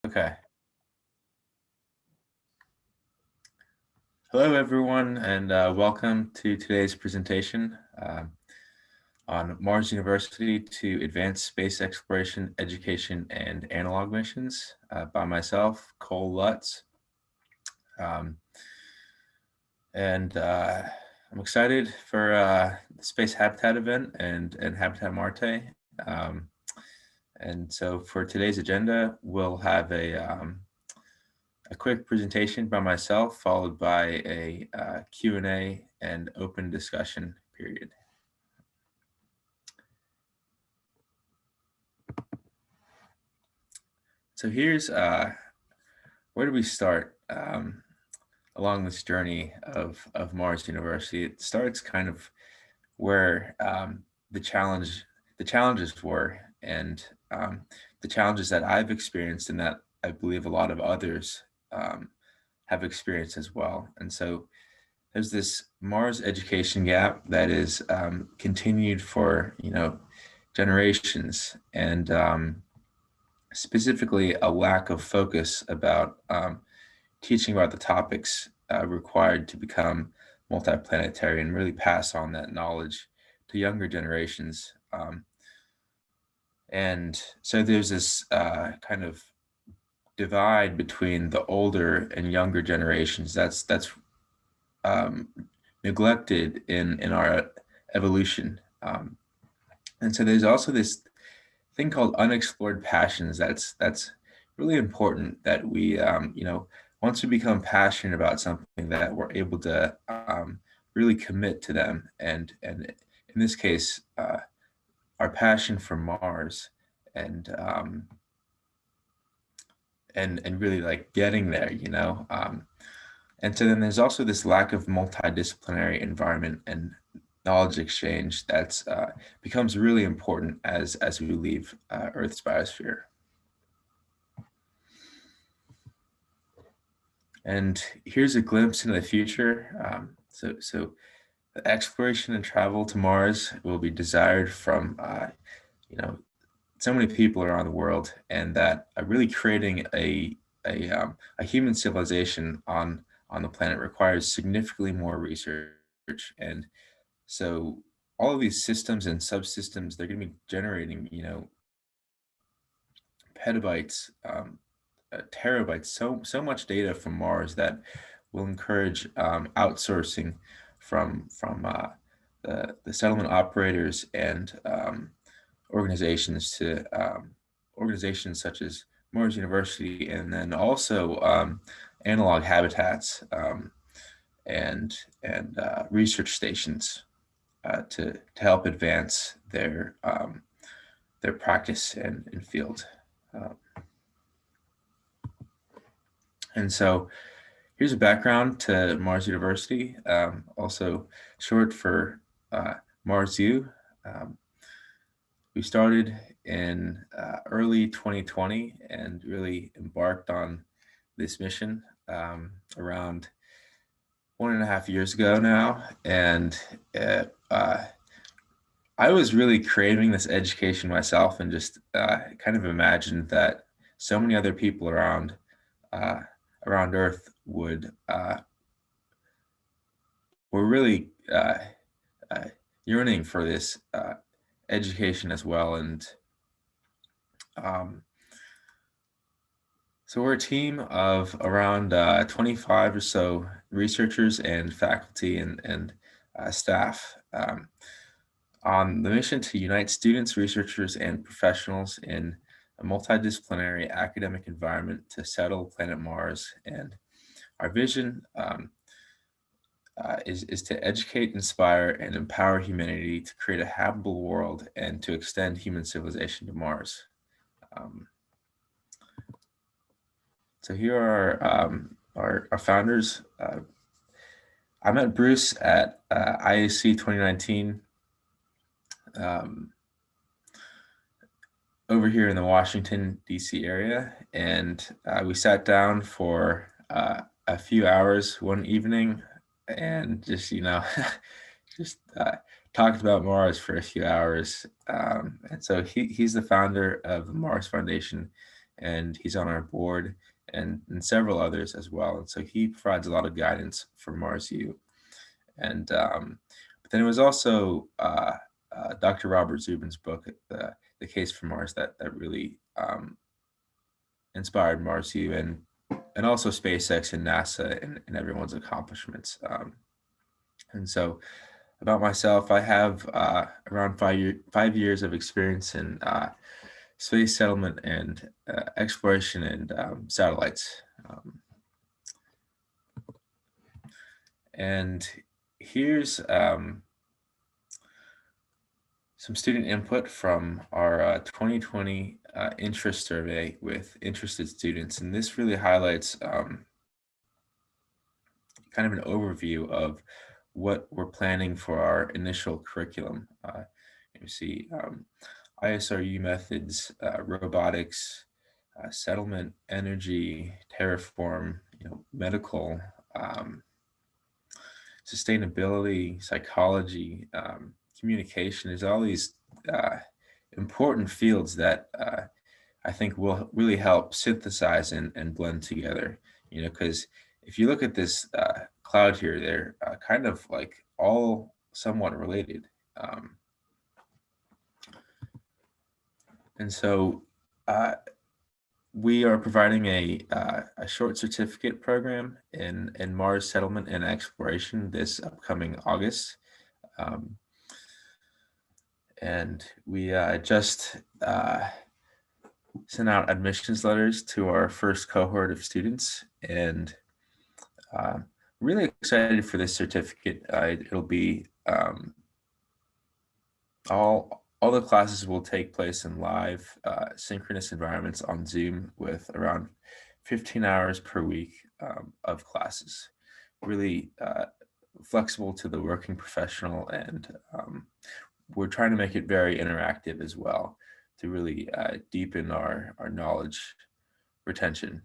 Okay. Hello, everyone, and welcome to today's presentation on Mars University to advance space exploration, education, and analog missions by myself, Kole Lutz. Um, and I'm excited for the Space Habitat event and Habitat Marte. Um, and so for today's agenda, we'll have a quick presentation by myself, followed by a Q&A and open discussion period. So here's where do we start along this journey of Mars University? It starts kind of where the challenges were, and the challenges that I've experienced, and that I believe a lot of others have experienced as well. And so there's this Mars education gap that is continued for generations, and specifically a lack of focus about teaching about the topics required to become multiplanetary and really pass on that knowledge to younger generations. And so there's this kind of divide between the older and younger generations that's neglected in our evolution. And so there's also this thing called unexplored passions that's really important, that we once we become passionate about something, that we're able to really commit to them, and in this case our passion for Mars, and and really like getting there, and so then there's also this lack of multidisciplinary environment and knowledge exchange that's becomes really important as we leave Earth's biosphere. And here's a glimpse into the future. So the exploration and travel to Mars will be desired from so many people around the world, and that really creating a human civilization on the planet requires significantly more research. And so all of these systems and subsystems, they're going to be generating petabytes, terabytes, so much data from Mars, that will encourage outsourcing from the settlement operators and organizations to organizations such as Mars University, and then also analog habitats and research stations to help advance their practice and field. And so here's a background to Mars University, also short for Mars U. We started in early 2020 and really embarked on this mission around 1.5 years ago now. And I was really craving this education myself, and just kind of imagined that so many other people around Earth were really yearning for this education as well. And so we're a team of around 25 or so researchers and faculty and staff on the mission to unite students, researchers, and professionals in a multidisciplinary academic environment to settle planet Mars. And our vision is to educate, inspire, and empower humanity to create a habitable world and to extend human civilization to Mars. So here are our founders. I met Bruce at IAC 2019 over here in the Washington, D.C. area, and we sat down for a few hours one evening and just just talked about Mars for a few hours. And so he's the founder of the Mars Foundation and he's on our board and several others as well. And so he provides a lot of guidance for Mars U. And but then it was also Dr. Robert Zubin's book, The Case for Mars, that really inspired Mars U and also SpaceX and NASA and everyone's accomplishments. And so about myself, I have around 5 years of experience in space settlement and exploration and satellites. And here's some student input from our 2020 interest survey with interested students. And this really highlights kind of an overview of what we're planning for our initial curriculum. You see ISRU methods, robotics, settlement, energy, terraform, medical, sustainability, psychology, communication. Is all these important fields that I think will really help synthesize and blend together. Because if you look at this cloud here, they're kind of like all somewhat related. And so we are providing a short certificate program in Mars settlement and exploration this upcoming August. And we just sent out admissions letters to our first cohort of students, and really excited for this certificate. It'll be all the classes will take place in live synchronous environments on Zoom with around 15 hours per week of classes. Really flexible to the working professional, and we're trying to make it very interactive as well to really deepen our knowledge retention.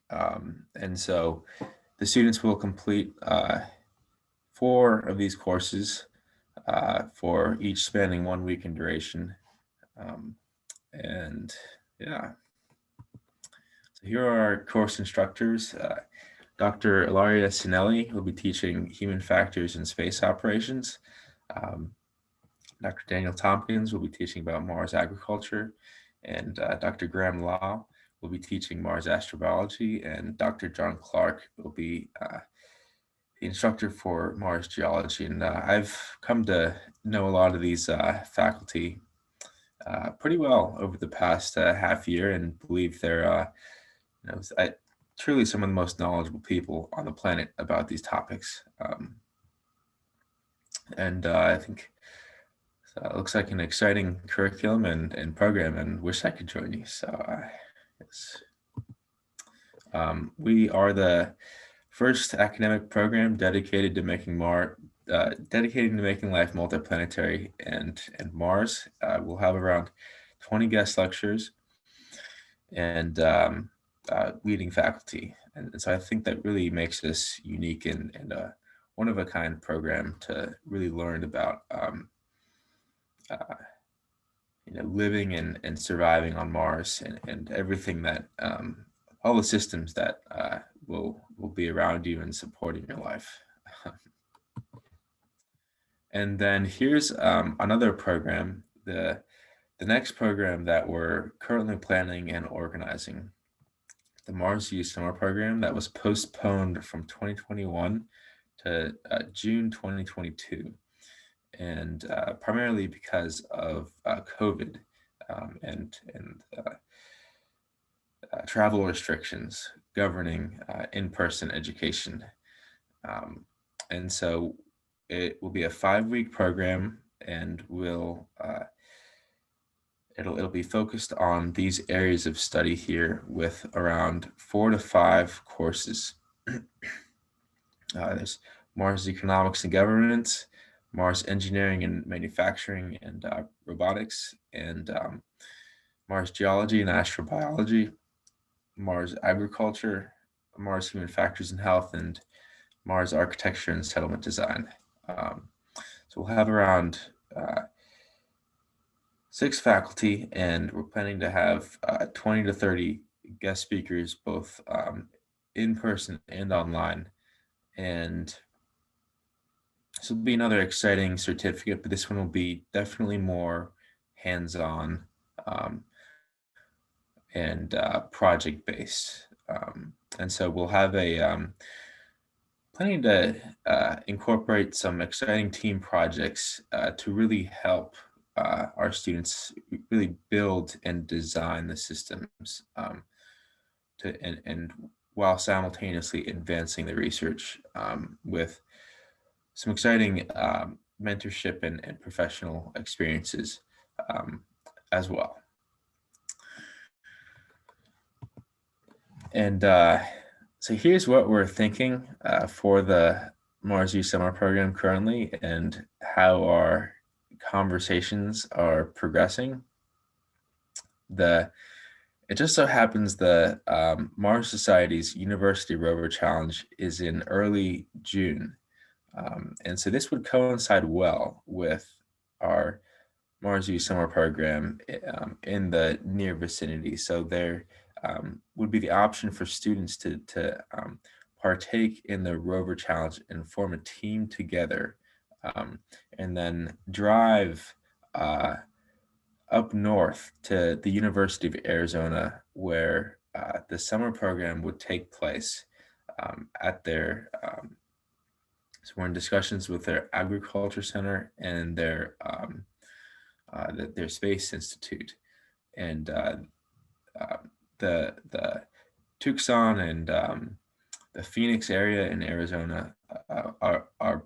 And so the students will complete 4 of these courses for each spanning 1 week in duration. And yeah, so here are our course instructors. Dr. Ilaria Sinelli will be teaching human factors in space operations. Dr. Daniel Tompkins will be teaching about Mars agriculture, and Dr. Graham Law will be teaching Mars astrobiology, and Dr. John Clark will be the instructor for Mars geology. And I've come to know a lot of these faculty pretty well over the past half year, and believe they're truly some of the most knowledgeable people on the planet about these topics. And I think it looks like an exciting curriculum and program, and wish I could join you. So yes. We are the first academic program dedicated to making life multiplanetary and Mars. We'll have around 20 guest lectures and leading faculty. And so I think that really makes this unique and one-of-a-kind program to really learn about living and surviving on Mars and everything that all the systems that will be around you and supporting your life. And then here's another program, the next program that we're currently planning and organizing, the Mars U Summer Program that was postponed from 2021 to June 2022. And primarily because of COVID and travel restrictions governing in-person education. And so it will be a 5-week program, and it'll be focused on these areas of study here with around 4 to 5 courses. There's Mars Economics and Governance, Mars Engineering and Manufacturing and Robotics, and Mars Geology and Astrobiology, Mars Agriculture, Mars Human Factors and Health, and Mars Architecture and Settlement Design. So we'll have around 6 faculty, and we're planning to have 20 to 30 guest speakers, both in person and online. And this will be another exciting certificate, but this one will be definitely more hands-on um, and project-based. And so we'll have planning to incorporate some exciting team projects to really help our students really build and design the systems and while simultaneously advancing the research with some exciting mentorship and professional experiences um, as well. And so here's what we're thinking for the Mars U summer program currently and how our conversations are progressing. It just so happens the Mars Society's University Rover Challenge is in early June. And so this would coincide well with our Mars U summer program in the near vicinity. So there would be the option for students to partake in the Rover Challenge and form a team together, and then drive up north to the University of Arizona, where the summer program would take place at their. So we're in discussions with their agriculture center and their space institute, and uh, the Tucson and the Phoenix area in Arizona are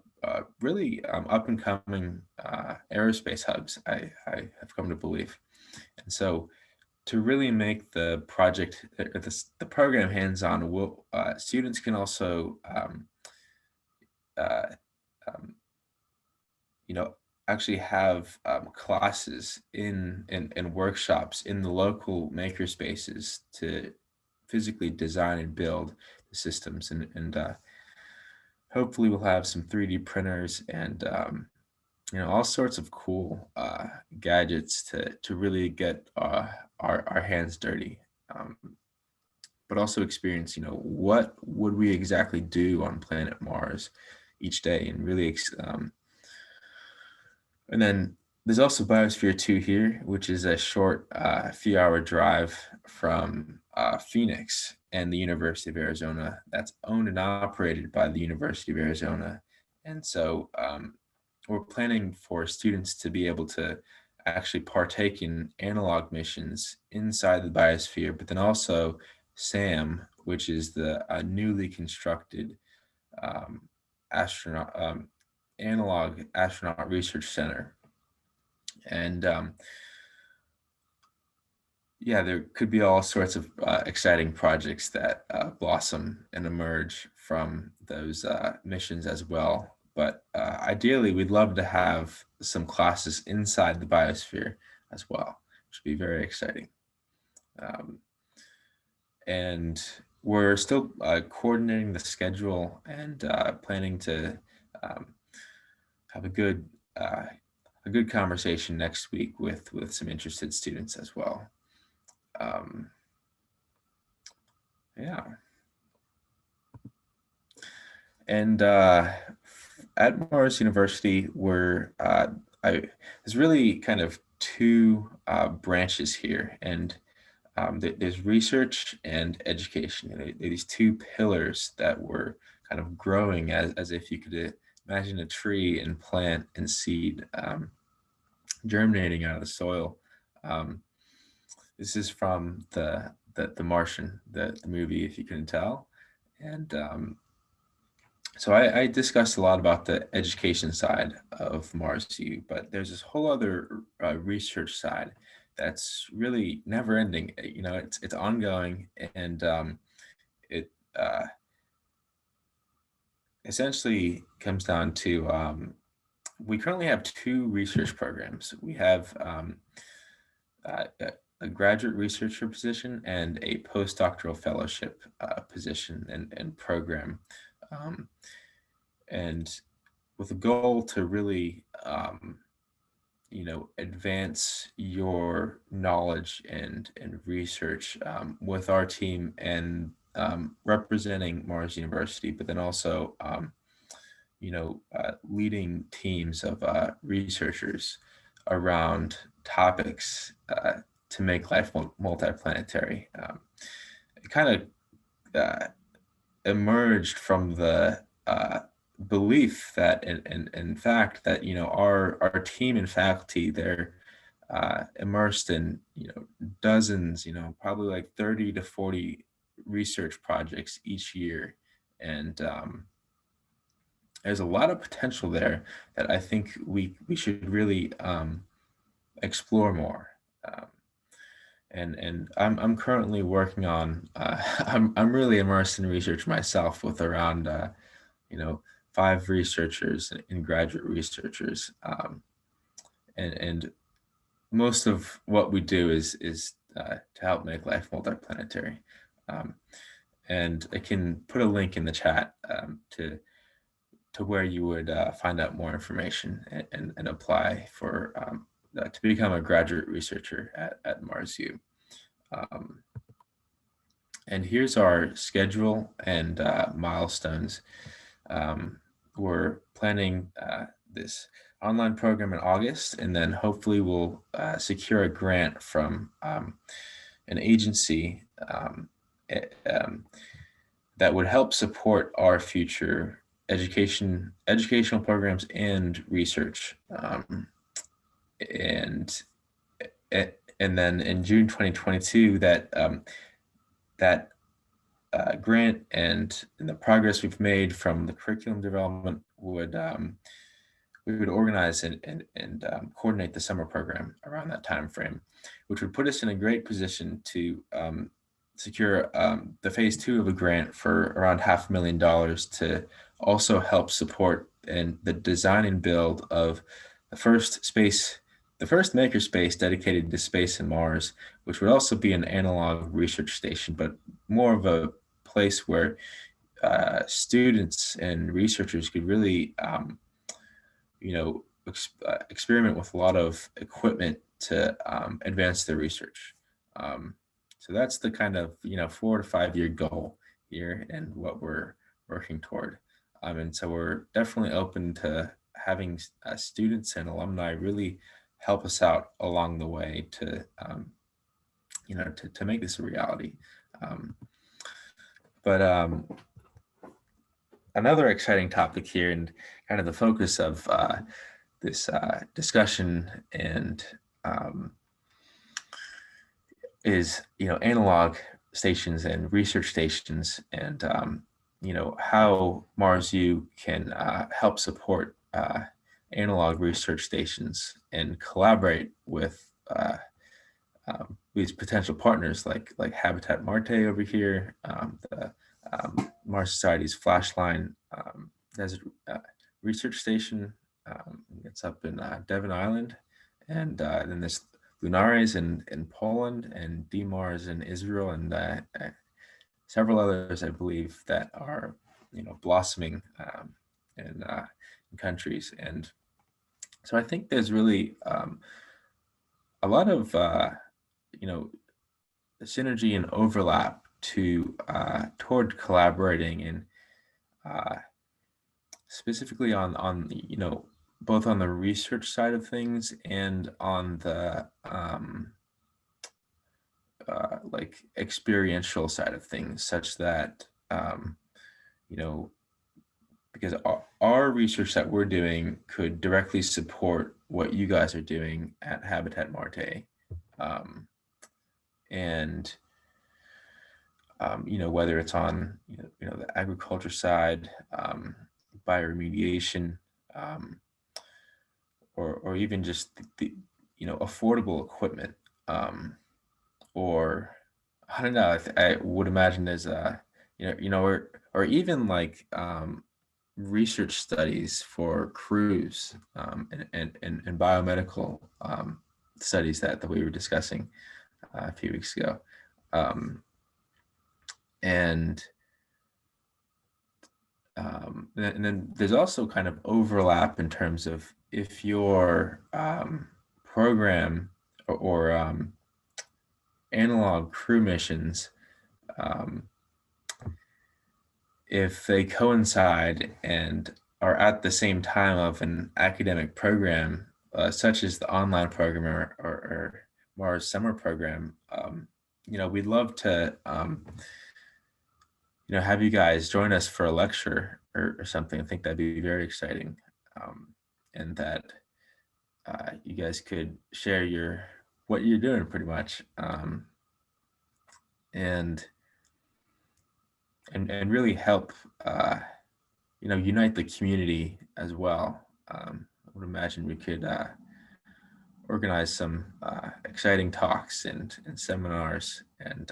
really up and coming aerospace hubs. I have come to believe, and so to really make the project the program hands on, students can also uh, um, you know, actually have classes in workshops in the local maker spaces to physically design and build the systems, and hopefully we'll have some 3D printers and all sorts of cool gadgets to really get our hands dirty, um, but also experience what would we exactly do on planet Mars each day, and really and then there's also Biosphere 2 here, which is a short few-hour drive from Phoenix and the University of Arizona. That's owned and operated by the University of Arizona. And so we're planning for students to be able to actually partake in analog missions inside the biosphere, but then also SAM, which is the newly constructed um, astronaut analog astronaut research center. And yeah, there could be all sorts of exciting projects that blossom and emerge from those missions as well. But ideally, we'd love to have some classes inside the biosphere as well, which would be very exciting. Um, and we're still coordinating the schedule and planning to um, have uh, a good conversation next week with some interested students as well. Um, yeah, and at Morris University, there's really kind of two branches here, and there's research and education. These two pillars that were kind of growing as if you could imagine a tree and plant and seed germinating out of the soil. Um, this is from the Martian, the movie, if you couldn't tell, and so I discussed a lot about the education side of Mars U, but there's this whole other research side that's really never ending. It's ongoing, and it essentially comes down to we currently have two research programs. We have a graduate researcher position and a postdoctoral fellowship position and program. Um, and with a goal to really advance your knowledge and research with our team and representing Mars University, but then also leading teams of researchers around topics to make life multiplanetary. It kind of emerged from the belief that, in fact, that our team and faculty, they're immersed in dozens, probably like 30 to 40 research projects each year, and there's a lot of potential there that I think we should really explore more. Um, and I'm currently working on I'm really immersed in research myself with around 5 researchers and graduate researchers, and most of what we do is to help make life multiplanetary. Um, and I can put a link in the chat to where you would find out more information and apply for to become a graduate researcher at MarsU. Um, and here's our schedule and milestones. We're planning this online program in August, and then hopefully we'll secure a grant from an agency that would help support our future educational programs and research. And and then in June 2022, that grant and the progress we've made from the curriculum development would we would organize and coordinate the summer program around that time frame, which would put us in a great position to secure the phase 2 of a grant for around $500,000 to also help support and the design and build of the first makerspace dedicated to space and Mars, which would also be an analog research station, but more of a place where students and researchers could really experiment with a lot of equipment to advance their research. So that's the kind of 4 to 5 year goal here and what we're working toward. And so we're definitely open to having students and alumni really help us out along the way to to make this a reality. But another exciting topic here and kind of the focus of this discussion and is analog stations and research stations, and how MarsU can help support analog research stations and collaborate with these potential partners like Habitat Marte over here, the Mars Society's Flashline Desert Research Station. It's up in Devon Island, and then there's Lunares in Poland, and DMARS in Israel, and several others, I believe, that are blossoming in countries. And so I think there's really a lot of synergy and overlap toward collaborating and specifically on both on the research side of things and on the like experiential side of things, such that because our research that we're doing could directly support what you guys are doing at Habitat Marte, and whether it's on the agriculture side, bioremediation, or even just the affordable equipment, or I don't know. I would imagine there's or even like research studies for crews, and biomedical studies that we were discussing a few weeks ago, and then there's also kind of overlap in terms of if you're program or analog crew missions, um, if they coincide and are at the same time of an academic program, such as the online program or Mars summer program, we'd love to, have you guys join us for a lecture or something. I think that'd be very exciting. And that you guys could share what you're doing pretty much. And really help unite the community as well. I would imagine we could organize some exciting talks and seminars and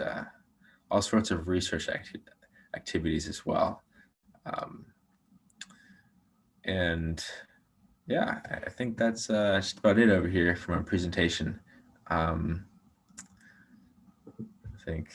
all sorts of research activities as well. And yeah, I think that's just about it over here for my presentation. I think